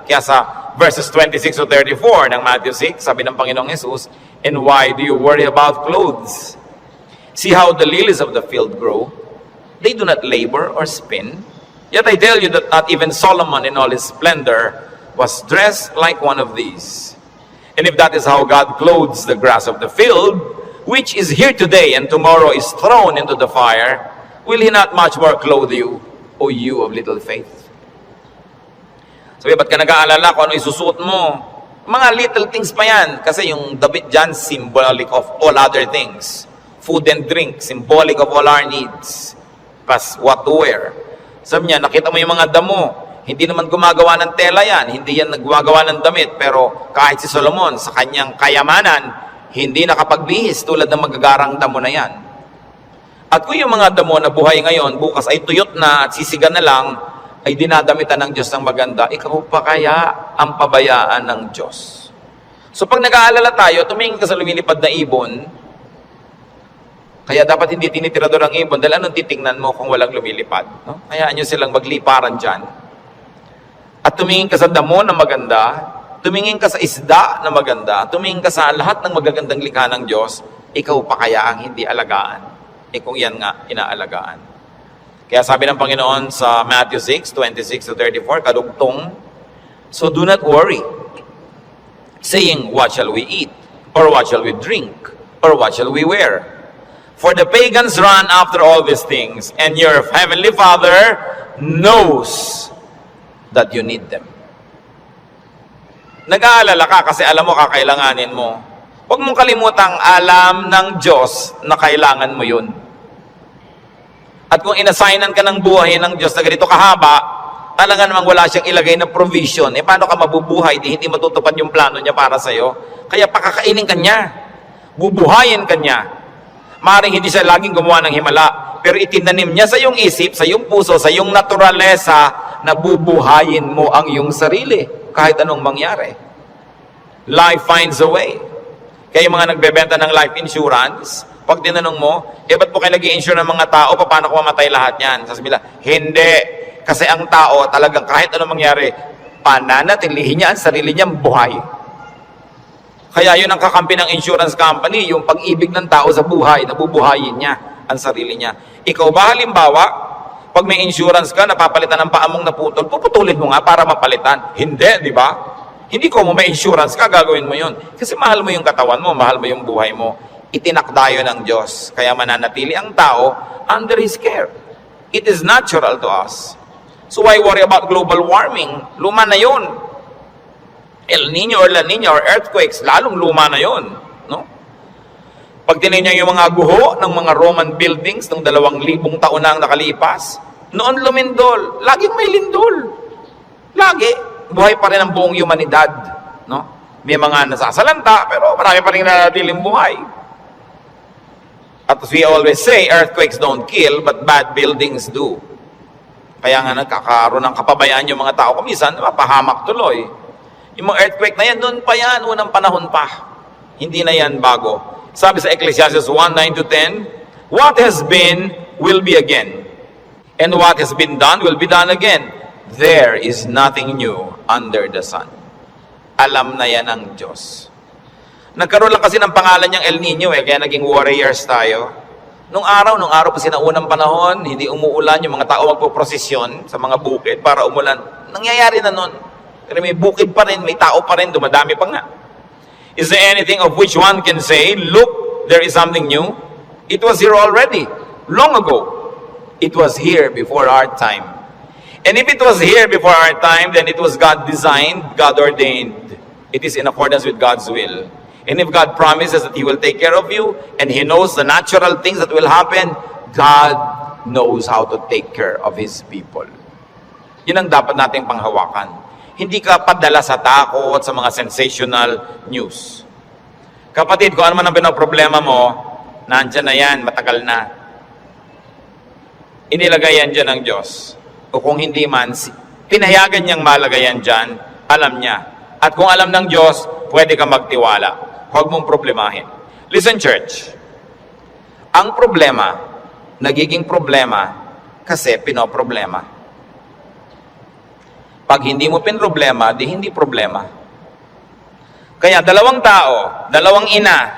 Kaya sa verses 26 to 34 ng Matthew 6, sabi ng Panginoong Jesus, "And why do you worry about clothes? See how the lilies of the field grow. They do not labor or spin. Yet I tell you that not even Solomon in all his splendor was dressed like one of these. And if that is how God clothes the grass of the field, which is here today and tomorrow is thrown into the fire, will He not much more clothe you, O you of little faith?" Sabi, ba't ka nag-aalala kung ano isusuot mo? Mga little things pa yan. Kasi yung damit dyan, symbolic of all other things. Food and drink, symbolic of all our needs. Plus, what to wear. Sabi niya, nakita mo yung mga damo. Hindi naman gumagawa ng tela yan. Hindi yan naggagawa ng damit. Pero kahit si Solomon, sa kanyang kayamanan, hindi nakapagbihis tulad ng magagarang damo na yan. At kung yung mga damo na buhay ngayon, bukas ay tuyot na at sisiga na lang, ay dinadamitan ng Diyos ng maganda, ikaw pa kaya ang pabayaan ng Diyos? So pag nag-aalala tayo, tumingin ka sa lumilipad na ibon, kaya dapat hindi tinitirador ang ibon, dahil anong titingnan mo kung walang lumilipad? No? Hayaan nyo silang magliparan dyan. At tumingin ka sa damo na maganda, tumingin ka sa isda na maganda, tumingin ka sa lahat ng magagandang likha ng Diyos, ikaw pa kaya ang hindi alagaan? Kung yan nga, inaalagaan. Kaya sabi ng Panginoon sa Matthew 6, 26 to 34, kadugtong, "So do not worry, saying, what shall we eat? Or what shall we drink? Or what shall we wear? For the pagans run after all these things, and your heavenly Father knows that you need them." Nag-aalala ka kasi alam mo kakailanganin mo. Huwag mong kalimutang alam ng Diyos na kailangan mo yun. At kung inassignan ka ng buhay ng Diyos na ganito kahaba, talaga namang wala siyang ilagay na provision. Paano ka mabubuhay? Hindi matutupad yung plano niya para sa'yo. Kaya pakakainin ka niya. Bubuhayin ka niya. Maaaring hindi siya laging gumawa ng himala, pero itinanim niya sa iyong isip, sa iyong puso, sa iyong naturalesa, na bubuhayin mo ang iyong sarili kahit anong mangyari. Life finds a way. Kaya yung mga nagbebenta ng life insurance, pag tinanong mo, ba't po kayo nag-i-insure ng mga tao, paano kung mamatay lahat yan? Sasabihin nila, hindi. Kasi ang tao, talagang kahit anong mangyari, pananatilihin niya ang sarili niyang buhay. Kaya yun ang kakampi ng insurance company, yung pag-ibig ng tao sa buhay, nabubuhayin niya ang sarili niya. Ikaw ba halimbawa, pag may insurance ka, napapalitan ng paa mong naputol, puputulin mo nga para mapalitan. Hindi, di ba? Hindi ko mo may insurance ka, gagawin mo yun. Kasi mahal mo yung katawan mo, mahal mo yung buhay mo. Itinakda yun ng Diyos. Kaya mananatili ang tao under His care. It is natural to us. So why worry about global warming? Luma na yun. El Nino or La Nina or earthquakes, lalong luma na yun. No? Pag tinignan yung mga guho ng mga Roman buildings ng 2,000 taon na ang nakalipas, noon lumindol. Laging may lindol. Lagi. Buhay pa rin ang buong humanidad. No? May mga nasasalanta, pero marami pa rin nanatiling buhay. At as we always say, earthquakes don't kill, but bad buildings do. Kaya nga nagkakaroon ng kapabayaan yung mga tao. Kumisan, mapahamak tuloy. Yung mga earthquake na yan, noon pa yan, unang panahon pa. Hindi na yan bago. Sabi sa Ecclesiastes 1:9-10, "What has been, will be again. And what has been done, will be done again. There is nothing new under the sun." Alam na yan ng Diyos. Nagkaroon lang kasi ng pangalan niyang El Nino kaya naging warriors tayo. Nung araw pa sinaunang panahon, hindi umuulan, yung mga tao magpo-prosesyon sa mga bukid para umulan. Nangyayari na nun. Pero may bukid pa rin, may tao pa rin, dumadami pa nga. Is there anything of which one can say, "Look, there is something new"? It was here already, long ago. It was here before our time. And if it was here before our time, then it was God designed, God ordained. It is in accordance with God's will. And if God promises that He will take care of you, and He knows the natural things that will happen, God knows how to take care of His people. Yun ang dapat nating panghawakan. Hindi ka padala sa takot, sa mga sensational news. Kapatid, kung ano man ang pinoproblema mo, nandyan na yan, matagal na. Inilagay yan dyan ng Diyos. O kung hindi man, pinayagan niyang malagay yan dyan, alam niya. At kung alam ng Diyos, pwede kang magtiwala. Huwag mong problemahin. Listen, church. Ang problema, nagiging problema kasi pinoproblema. Pag hindi mo pinroblema, di hindi problema. Kaya dalawang tao, dalawang ina,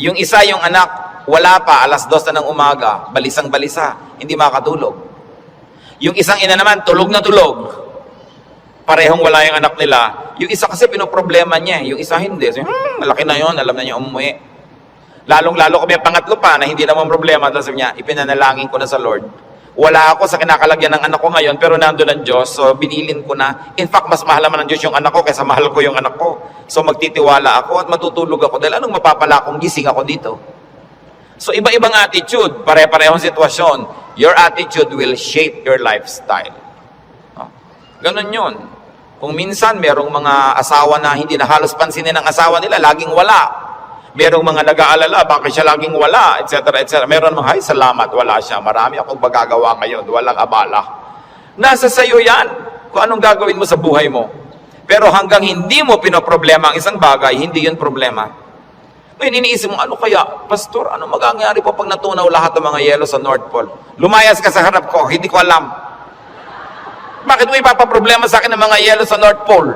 yung isa, yung anak, wala pa, alas 2 na ng umaga, balisang-balisa, hindi makatulog. Yung isang ina naman, tulog na tulog. Parehong wala yung anak nila. Yung isa kasi pinoproblema niya, yung isa hindi. So, malaki na yon, alam na niya umuwi. Lalong-lalo kami pangatlo pa na hindi naman problema. Tapos sabi niya, ipinanalangin ko na sa Lord. Wala ako sa kinakalagyan ng anak ko ngayon, pero nandun ang Diyos, so binilin ko na. In fact, mas mahal naman ng Diyos yung anak ko kaysa mahal ko yung anak ko. So magtitiwala ako at matutulog ako dahil anong mapapala kung gising ako dito? So iba-ibang attitude, pare-parehong sitwasyon. Your attitude will shape your lifestyle. Ganon yun. Kung minsan merong mga asawa na hindi na halos pansinin ng asawa nila, laging wala. Merong mga nag-aalala, bakit siya laging wala, etc. etc. Meron mga, ay salamat, wala siya. Marami akong magagawa ngayon, walang abala. Nasa sayo yan, kung anong gagawin mo sa buhay mo. Pero hanggang hindi mo pinoproblema ang isang bagay, hindi yun problema. Ngayon, iniisip mo, ano kaya, Pastor, ano magagawa po pag natunaw lahat ng mga yelo sa North Pole? Lumayas ka sa harap ko, hindi ko alam. Bakit mo ipapaproblema sa akin ng mga yelo sa North Pole?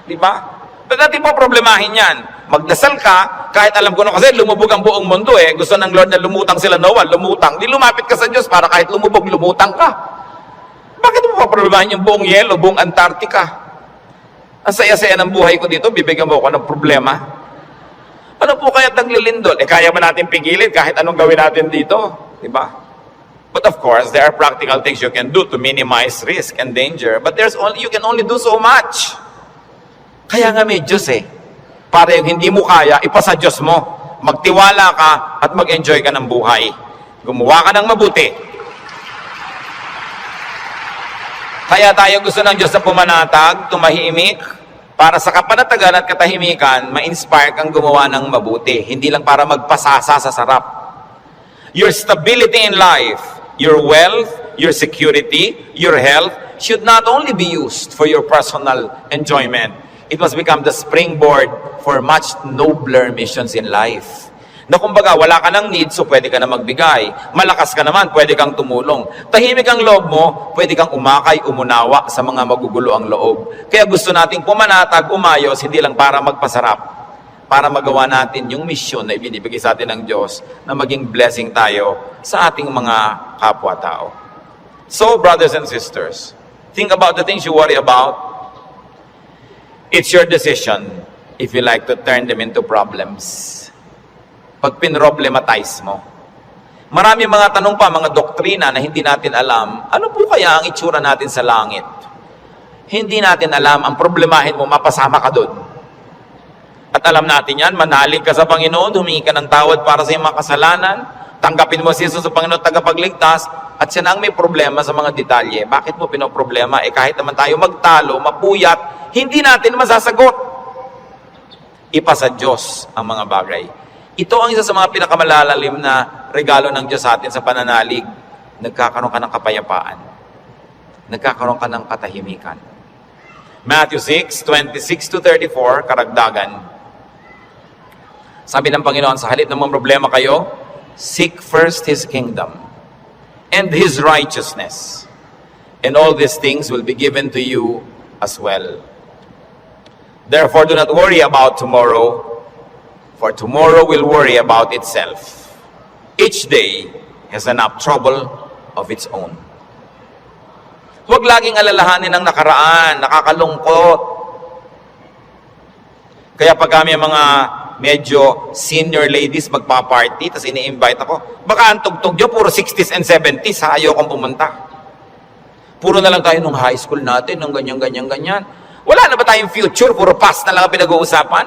Di ba? Ba't natin po problemahin yan? Magdasal ka, kahit alam ko na kasi lumubog ang buong mundo eh. Gusto ng Lord na lumutang sila, Noah, lumutang. Di lumapit ka sa Diyos para kahit lumubog, lumutang ka. Bakit mo pa problemahin yung buong yelo, buong Antarctica? Ang saya-saya ng buhay ko dito, bibigyan mo ako ng problema. Ano po kaya't naglilindol? Kaya ba natin pigilin kahit anong gawin natin dito? Diba? But of course, there are practical things you can do to minimize risk and danger. But you can only do so much. Kaya nga may Diyos eh. Para yung hindi mo kaya, ipasa Diyos mo. Magtiwala ka at mag-enjoy ka ng buhay. Gumawa ka ng mabuti. Kaya tayo gusto ng Diyos na pumanatag, tumahimik, para sa kapanatagan at katahimikan, ma-inspire kang gumawa ng mabuti. Hindi lang para magpasasa sa sarap. Your stability in life, your wealth, your security, your health, should not only be used for your personal enjoyment. It must become the springboard for much nobler missions in life. Na kumbaga, wala ka ng need, so pwede ka na magbigay. Malakas ka naman, pwede kang tumulong. Tahimik ang loob mo, pwede kang umakay, umunawa sa mga magugulo ang loob. Kaya gusto nating pumanatag, umayos, hindi lang para magpasarap. Para magawa natin yung misyon na ibinibigay sa atin ng Diyos na maging blessing tayo sa ating mga kapwa-tao. So, brothers and sisters, think about the things you worry about. It's your decision if you like to turn them into problems. Pag pinroblematize mo. Marami mga tanong pa, mga doktrina na hindi natin alam. Ano po kaya ang itsura natin sa langit? Hindi natin alam. Ang problemahin mo, mapasama ka doon. At alam natin yan, manalig ka sa Panginoon, humingi ka ng tawad para sa iyong mga kasalanan, tanggapin mo si Jesus sa Panginoon tagapagligtas, at siya na ang may problema sa mga detalye. Bakit mo pinoproblema? Kahit naman tayo magtalo, mapuyat, hindi natin masasagot. Ipasa Diyos ang mga bagay. Ito ang isa sa mga pinakamalalalim na regalo ng Diyos sa atin sa pananalig. Nagkakaroon ka ng kapayapaan. Nagkakaroon ka ng katahimikan. Matthew 6:26-34, karagdagan. Sabi ng Panginoon, sa halip ng mga problema kayo, seek first His kingdom and His righteousness, and all these things will be given to you as well. Therefore, do not worry about tomorrow, for tomorrow will worry about itself. Each day has enough trouble of its own. Huwag laging alalahanin ang nakaraan, nakakalungkot. Kaya pag kami mga medyo senior ladies magpa-party, tapos ini-invite ako, baka ang tugtog nyo, puro 60s and 70s, ayaw kong pumunta. Puro na lang tayo nung high school natin, nung ganyan. Wala na ba tayong future? Puro past na lang ang pinag-uusapan?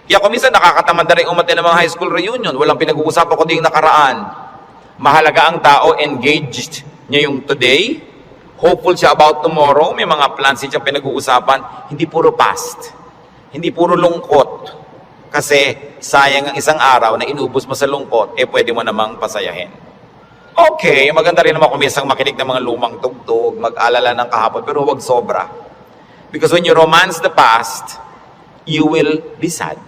Kaya kung minsan nakakatamad na rin umatin ng mga high school reunion, walang pinag-uusapan kundi yung nakaraan. Mahalaga ang tao, engaged niya yung today, hopeful siya about tomorrow, may mga plans siya pinag-uusapan, hindi puro past, hindi puro lungkot. Kasi sayang ang isang araw na inubos mo sa lungkot, pwede mo namang pasayahin. Okay, maganda rin naman kung minsan makinig ng mga lumang tugtog, mag-alala ng kahapon, pero huwag sobra. Because when you romance the past, you will be sad.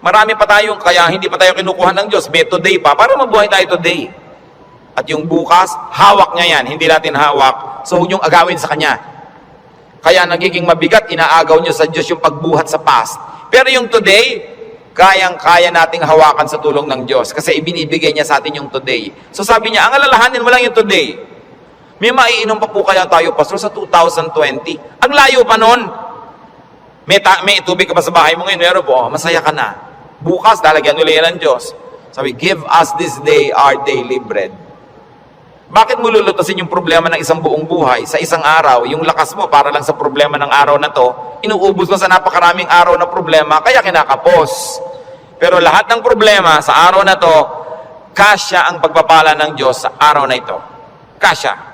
Marami pa tayong, kaya hindi pa tayo kinukuha ng Diyos, may today pa, para mabuhay tayo today. At yung bukas, hawak niya yan, hindi natin hawak, so huwag niyong agawin sa Kanya. Kaya nagiging mabigat, inaagaw niyo sa Diyos yung pagbuhat sa past. Pero yung today, kayang-kaya nating hawakan sa tulong ng Diyos kasi ibinibigay niya sa atin yung today. So sabi niya, ang alalahanin mo lang yung today. May maiinom pa po kaya tayo, Pastor, sa 2020. Ang layo pa nun. May tubig ka pa sa bahay mo ngayon, meron po, masaya ka na. Bukas, lalagyan ulit yan ng Diyos. Sabi, give us this day our daily bread. Bakit mo lulutasin yung problema ng isang buong buhay sa isang araw? Yung lakas mo para lang sa problema ng araw na to, inuubos mo sa napakaraming araw na problema, kaya kinakapos. Pero lahat ng problema sa araw na to, kasya ang pagpapala ng Diyos sa araw na ito. Kasya.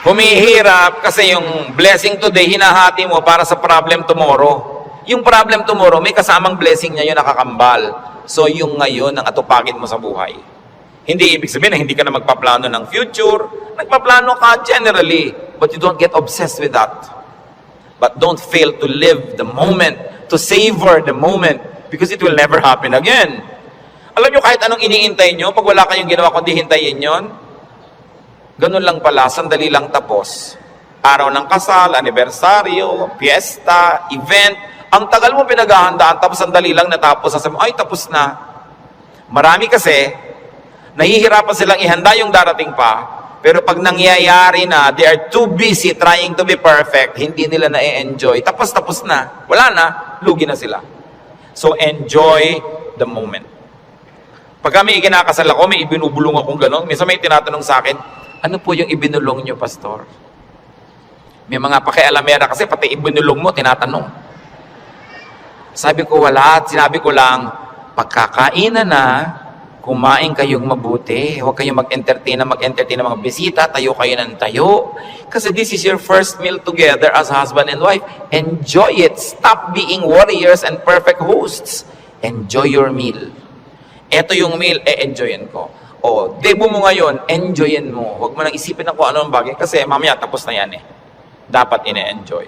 Humihirap kasi yung blessing today, hinahati mo para sa problem tomorrow. Yung problem tomorrow, may kasamang blessing niya yun nakakambal. So, yung ngayon ang atupagin mo sa buhay. Hindi ibig sabihin na hindi ka na magpaplano ng future. Nagpaplano ka generally, but you don't get obsessed with that. But don't fail to live the moment, to savor the moment, because it will never happen again. Alam nyo, kahit anong iniintay nyo, pag wala kayong ginawa kundi hintayin yon, ganun lang pala, sandali lang tapos. Araw ng kasal, anibersaryo, fiesta, event, ang tagal mo pinaghahandaan, tapos sandali lang natapos, sasabi mo, ay tapos na. Marami kasi, nahihirapan silang ihanda yung darating pa, pero pag nangyayari na, they are too busy trying to be perfect, hindi nila na-enjoy. Tapos na. Wala na, lugi na sila. So enjoy the moment. Pag kami ikinakasal ako, may ibinubulong akong gano'n. Minsan may tinatanong sa akin, ano po yung ibinulong nyo, Pastor? May mga pakialamera kasi pati ibinulong mo, tinatanong. Sabi ko wala, sinabi ko lang, pagkakainan na, kumain kayong mabuti. Huwag kayong mag-entertain ng mga bisita, tayo kayo ng tayo. Kasi this is your first meal together as husband and wife. Enjoy it. Stop being warriors and perfect hosts. Enjoy your meal. Ito yung meal, enjoyin ko. O, debo mo ngayon, enjoyin mo. Huwag mo nang isipin na kung ano ang bagay kasi mamaya tapos na yan eh. Dapat ine-enjoy.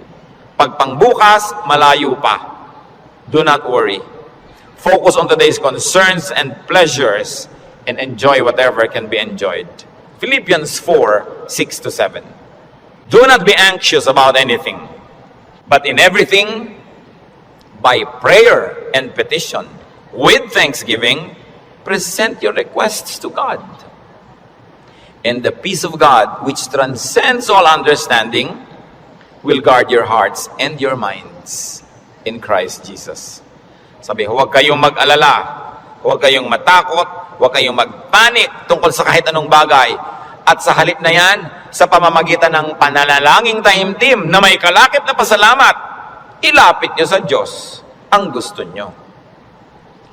Pag pangbukas, malayo pa. Do not worry. Focus on today's concerns and pleasures and enjoy whatever can be enjoyed. Philippians 4:6-7. Do not be anxious about anything, but in everything, by prayer and petition, with thanksgiving, present your requests to God. And the peace of God, which transcends all understanding, will guard your hearts and your minds in Christ Jesus. Sabi, huwag kayong mag-alala, huwag kayong matakot, huwag kayong mag-panic tungkol sa kahit anong bagay. At sa halip na yan, sa pamamagitan ng pananalangin taimtim na may kalakip na pasalamat, ilapit nyo sa Diyos ang gusto nyo.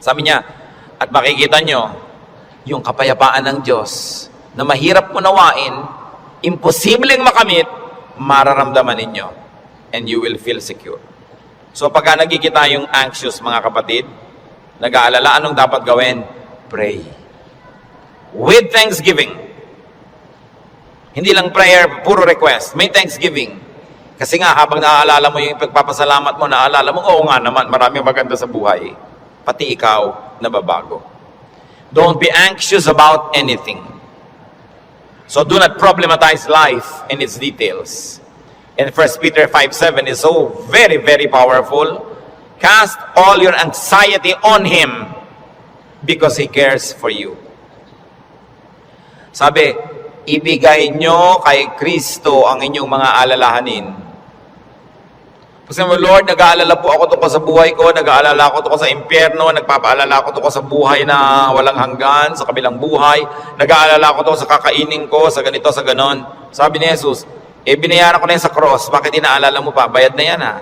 Sabi niya, at makikita nyo, yung kapayapaan ng Diyos na mahirap unawain, imposibleng makamit, mararamdaman ninyo, and you will feel secure. So pagka nagkikita yung anxious, mga kapatid, nag-aalala, anong dapat gawin? Pray. With thanksgiving. Hindi lang prayer, puro request. May thanksgiving. Kasi nga, habang naaalala mo yung pagpapasalamat mo, naaalala mo, oo nga naman, maraming maganda sa buhay. Pati ikaw, nababago. Don't be anxious about anything. So do not problematize life in its details. And 1 Peter 5:7 is so very, very powerful. Cast all your anxiety on Him because He cares for you. Sabi, ibigay nyo kay Kristo ang inyong mga alalahanin. Kasi Lord, nag-aalala po ako tungkol sa buhay ko, nag-aalala ako tungkol sa impyerno, nagpapaalala ako tungkol sa buhay na walang hanggan, sa kabilang buhay, nag-aalala ako tungkol sa kakainin ko, sa ganito, sa ganon. Sabi ni Jesus, binayaran ko na yan sa cross, bakit inaalala mo pa? Bayad na yan ha.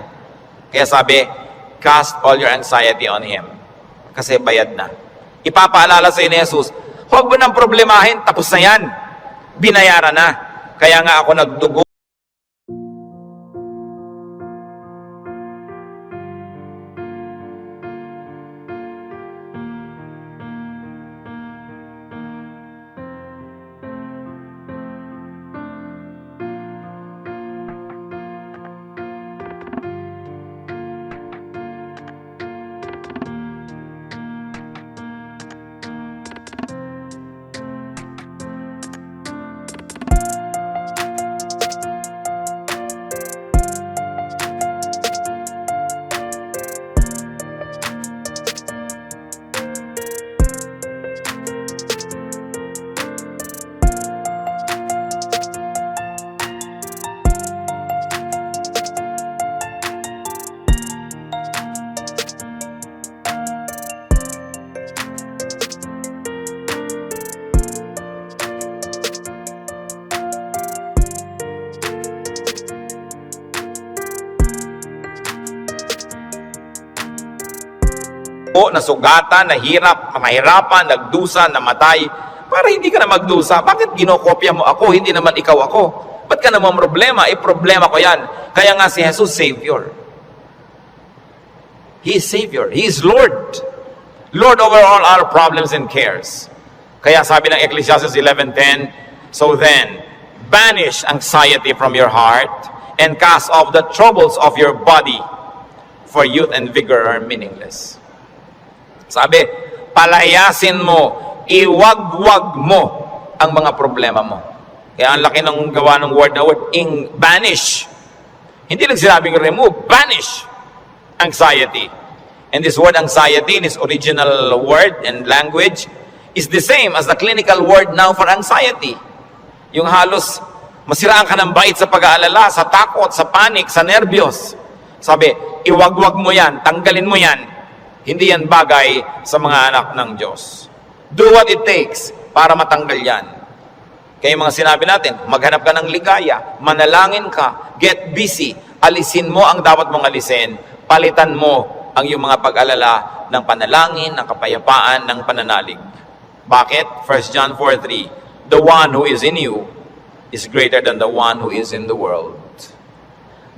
Kaya sabi, cast all your anxiety on Him. Kasi bayad na. Ipapaalala sa ni Jesus, huwag mo nang problemahin, tapos na yan. Binayaran na. Kaya nga ako nagdugo. Nasugatan, nahirap, mahirapan, nagdusa, namatay, para hindi ka na magdusa. Bakit ginokopya mo ako? Hindi naman ikaw ako. Ba't ka naman problema? Problema ko yan. Kaya nga si Jesus, Savior. He is Savior. He is Lord. Lord over all our problems and cares. Kaya sabi ng Ecclesiastes 11:10, so then, banish anxiety from your heart and cast off the troubles of your body, for youth and vigor are meaningless. Sabi, palayasin mo, iwag-wag mo ang mga problema mo. Kaya ang laki ng gawa ng word na word, banish. Hindi lang sinabing remove, banish anxiety. And this word anxiety in its original word and language is the same as the clinical word now for anxiety. Yung halos masiraan ka ng bait sa pag-aalala, sa takot, sa panic, sa nervyos. Sabi, iwag-wag mo yan, tanggalin mo yan. Hindi yan bagay sa mga anak ng Diyos. Do what it takes para matanggal yan. Kaya yung mga sinabi natin, maghanap ka ng ligaya, manalangin ka, get busy, alisin mo ang dapat mong alisin, palitan mo ang iyong mga pag-alala ng panalangin, ng kapayapaan, ng pananalig. Bakit? 1 John 4:3, the one who is in you is greater than the one who is in the world.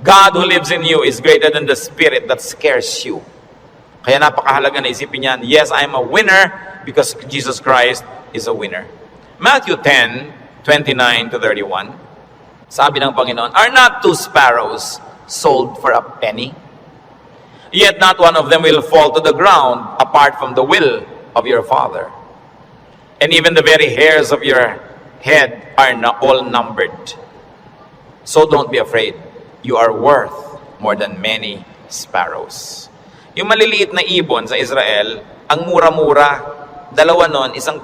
God who lives in you is greater than the spirit that scares you. Kaya napakahalaga na isipin yan, yes, I am a winner because Jesus Christ is a winner. Matthew 10:29-31, sabi ng Panginoon, are not two sparrows sold for a penny? Yet not one of them will fall to the ground apart from the will of your Father. And even the very hairs of your head are all numbered. So don't be afraid. You are worth more than many sparrows. Yung maliliit na ibon sa Israel, ang mura-mura, dalawa nun, isang